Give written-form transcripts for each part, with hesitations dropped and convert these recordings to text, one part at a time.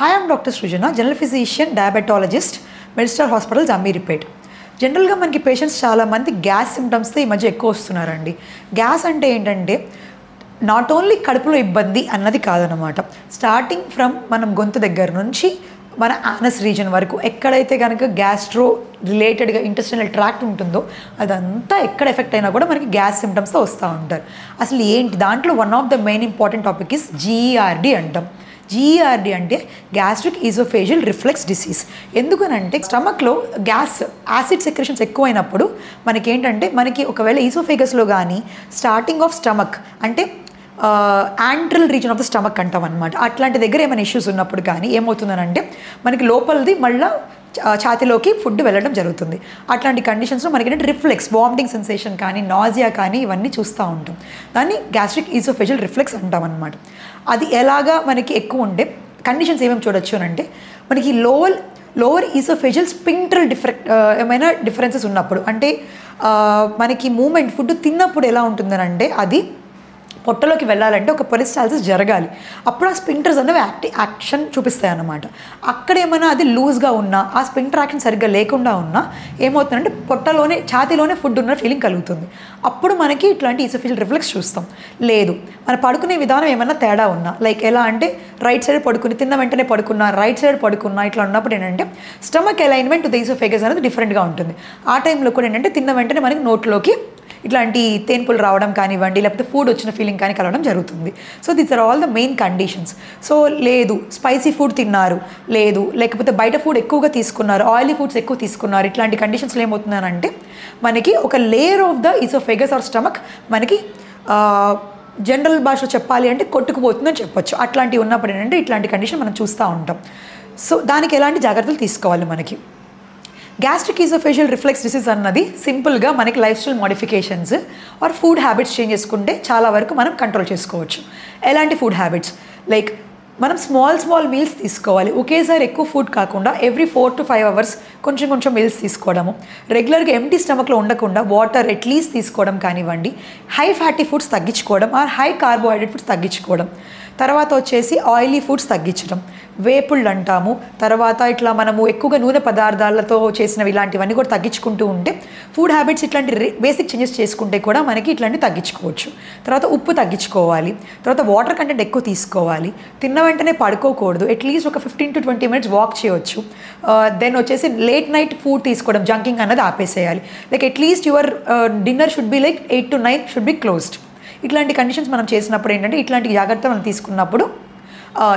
Hi, I'm Dr. Srujana, General Physician, Diabetologist, Medistar Hospitals, Amiripet. జనరల్గా మనకి patients చాలామంది gas సిమ్టమ్స్తో ఈ మధ్య ఎక్కువ వస్తున్నారండి. గ్యాస్ అంటే ఏంటంటే నాట్ ఓన్లీ కడుపులో ఇబ్బంది అన్నది కాదనమాట. స్టార్టింగ్ ఫ్రమ్ మనం గొంతు దగ్గర నుంచి మన ఆనస్ రీజన్ వరకు ఎక్కడైతే కనుక గ్యాస్ట్రో రిలేటెడ్గా ఇంటెస్టినల్ ట్రాక్ట్ ఉంటుందో అదంతా ఎక్కడ ఎఫెక్ట్ అయినా కూడా మనకి గ్యాస్ సిమ్టమ్స్తో వస్తూ ఉంటారు. అసలు ఏంటి దాంట్లో one of the main important topic is GERD అంటాం. GERD అంటే గ్యాస్ట్రిక్ ఈజోఫేజియల్ రిఫ్లెక్స్ డిసీజ్. ఎందుకనంటే స్టమక్లో గ్యాస్ యాసిడ్ సెక్రెషన్స్ ఎక్కువైనప్పుడు మనకి ఒకవేళ ఈజోఫేగస్లో కానీ స్టార్టింగ్ ఆఫ్ స్టమక్ అంటే antral reason of the stomach అంటాం అనమాట. అట్లాంటి దగ్గర ఏమైనా ఇష్యూస్ ఉన్నప్పుడు కానీ ఏమవుతుందనంటే మనకి లోపలిది మళ్ళీ ఛాతీలోకి ఫుడ్ వెళ్ళడం జరుగుతుంది. అట్లాంటి కండిషన్స్లో మనకి రిఫ్లెక్స్ వామిటింగ్ సెన్సేషన్ కానీ నాజియా కానీ ఇవన్నీ చూస్తూ ఉంటాం. దాన్ని గ్యాస్ట్రిక్ ఈజోఫేజియల్ రిఫ్లెక్స్ అంటాం అనమాట. అది ఎలాగా మనకి ఎక్కువ ఉంటే కండిషన్స్ ఏమేమి చూడొచ్చు అని అంటే మనకి లోవర్ ఈజోఫేజియల్ స్పింక్టరల్ ఏమైనా డిఫరెన్సెస్ ఉన్నప్పుడు అంటే మనకి మూమెంట్ ఫుడ్ తిన్నప్పుడు ఎలా ఉంటుందని అంటే అది పొట్టలోకి వెళ్ళాలంటే ఒక పెరిస్టాల్సిస్ జరగాలి. అప్పుడు ఆ స్పింక్టర్స్ అనేవి యాక్షన్ చూపిస్తాయి అన్నమాట. అక్కడ ఏమైనా అది లూజ్గా ఉన్నా ఆ స్పింక్టర్ యాక్షన్ సరిగ్గా లేకుండా ఉన్నా ఏమవుతుందంటే పొట్టలోనే ఛాతీలోనే ఫుడ్ ఉన్న ఫీలింగ్ కలుగుతుంది. అప్పుడు మనకి ఇట్లాంటి ఈసోఫేజియల్ రిఫ్లెక్స్ చూస్తాం. లేదు మన పడుకునే విధానం ఏమైనా తేడా ఉన్నా లైక్ ఎలా అంటే రైట్ సైడ్ పడుకుని తిన్న వెంటనే పడుకున్నా రైట్ సైడ్ పడుకున్నా ఇట్లా ఉన్నప్పుడు ఏంటంటే stomach alignment to the oesophagus అనేది డిఫరెంట్గా ఉంటుంది. ఆ టైంలో కూడా ఏంటంటే తిన్న వెంటనే మనకి నోట్లోకి ఇట్లాంటి తేన్పులు రావడం కానివ్వండి లేకపోతే ఫుడ్ వచ్చిన ఫీలింగ్ కానీ కలవడం జరుగుతుంది. So these are all the main conditions. So లేదు స్పైసీ ఫుడ్ తిన్నారు, లేదు లేకపోతే బయట ఫుడ్ ఎక్కువగా తీసుకున్నారు, ఆయిలీ ఫుడ్స్ ఎక్కువ తీసుకున్నారు, ఇట్లాంటి కండిషన్స్లో ఏమవుతుందనంటే మనకి ఒక layer of the oesophagus or stomach మనకి జనరల్ భాషలో చెప్పాలి అంటే కొట్టుకుపోతుందని చెప్పొచ్చు. అట్లాంటివి ఉన్నప్పుడు ఏంటంటే ఇట్లాంటి కండిషన్ మనం చూస్తూ ఉంటాం. సో దానికి ఎలాంటి జాగ్రత్తలు తీసుకోవాలి మనకి. గ్యాస్ట్రిక్ ఈజోఫేజియల్ రిఫ్లెక్స్ డిసీజ్ అన్నది సింపుల్గా మనకి lifestyle modifications or food habits change చేసుకుంటే చాలా వరకు మనం కంట్రోల్ చేసుకోవచ్చు. ఎలాంటి ఫుడ్ హ్యాబిట్స్ లైక్ మనం స్మాల్ మీల్స్ తీసుకోవాలి. ఒకేసారి ఎక్కువ ఫుడ్ కాకుండా ఎవ్రీ 4 to 5 hours కొంచెం మీల్స్ తీసుకోవడము, రెగ్యులర్గా ఎంటీ స్టమక్లో ఉండకుండా వాటర్ అట్లీస్ట్ తీసుకోవడం కానివ్వండి, హై ఫ్యాటీ ఫుడ్స్ తగ్గించుకోవడం ఆర్ హై కార్బోహైడ్రేట్ ఫుడ్స్ తగ్గించుకోవడం, తర్వాత వచ్చేసి ఆయిలీ ఫుడ్స్ తగ్గించడం, వేపుళ్ళు అంటాము, తర్వాత ఇట్లా మనము ఎక్కువగా నూనె పదార్థాలతో చేసినవి ఇలాంటివన్నీ కూడా తగ్గించుకుంటూ ఉంటే ఫుడ్ హ్యాబిట్స్ ఇట్లాంటి బేసిక్ చేంజెస్ చేసుకుంటే కూడా మనకి ఇట్లాంటివి తగ్గించుకోవచ్చు. తర్వాత ఉప్పు తగ్గించుకోవాలి, తర్వాత వాటర్ కంటెంట్ ఎక్కువ తీసుకోవాలి, తిన్న వెంటనే పడుకోకూడదు, అట్లీస్ట్ ఒక 15 to 20 minutes వాక్ చేయవచ్చు. దెన్ వచ్చేసి లేట్ నైట్ ఫుడ్ తీసుకోవడం జంకింగ్ అన్నది ఆపేసేయాలి. Like at least your dinner should be like 8 to 9 should be closed. ఇట్లాంటి కండిషన్స్ మనం చేసినప్పుడు ఏంటంటే ఇట్లాంటి జాగ్రత్త మనం తీసుకున్నప్పుడు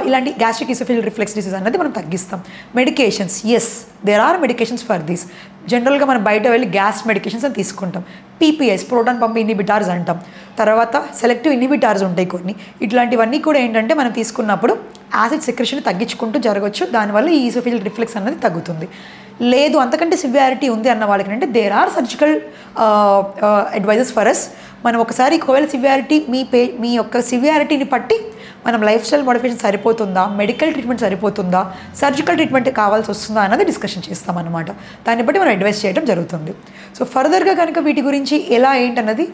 ఇలాంటి గ్యాస్ట్రిక్ ఈసోఫేజియల్ రిఫ్లెక్స్ డిసీజ్ అనేది మనం తగ్గిస్తాం. Medications yes there are medications for this. జనరల్గా మనం బయట వెళ్ళి గ్యాస్ మెడికేషన్స్ అని తీసుకుంటాం. PPIs ప్రోటాన్ పంప్ ఇన్హిబిటార్స్ అంటాం, తర్వాత సెలెక్టివ్ ఇన్హిబిటార్స్ ఉంటాయి కొన్ని. ఇట్లాంటివన్నీ కూడా ఏంటంటే మనం తీసుకున్నప్పుడు యాసిడ్ సెక్రెషన్ తగ్గించుకుంటూ జరగవచ్చు. దానివల్ల ఈ ఈసోఫేజియల్ రిఫ్లెక్స్ అనేది తగ్గుతుంది. లేదు అంతకంటే సివియారిటీ ఉంది అన్న వాళ్ళకి అంటే there are surgical advises for us. మనం ఒకసారి ఒకవేళ సివియారిటీ మీ యొక్క సివియారిటీని బట్టి మనం లైఫ్ స్టైల్ మోడిఫికేషన్ సరిపోతుందా, మెడికల్ ట్రీట్మెంట్ సరిపోతుందా, సర్జికల్ ట్రీట్మెంట్ కావాల్సి వస్తుందా అన్నది డిస్కషన్ చేస్తామన్నమాట. దాన్ని బట్టి మనం అడ్వైస్ చేయడం జరుగుతుంది. సో ఫర్దర్గా కనుక వీటి గురించి ఎలా ఏంటన్నది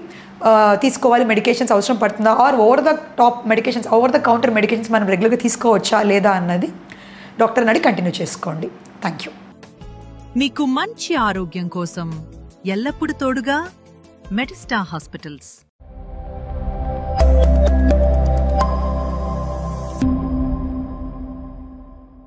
తీసుకోవాలి, మెడికేషన్స్ అవసరం పడుతుందా or over the top medications over the counter medications మనం రెగ్యులర్గా తీసుకోవచ్చా లేదా అన్నది డాక్టర్ని అడిగి కంటిన్యూ చేసుకోండి. Thank you. మీకు మంచి ఆరోగ్యం కోసం ఎల్లప్పుడూ తోడుగా మెడిస్టార్ హాస్పిటల్స్.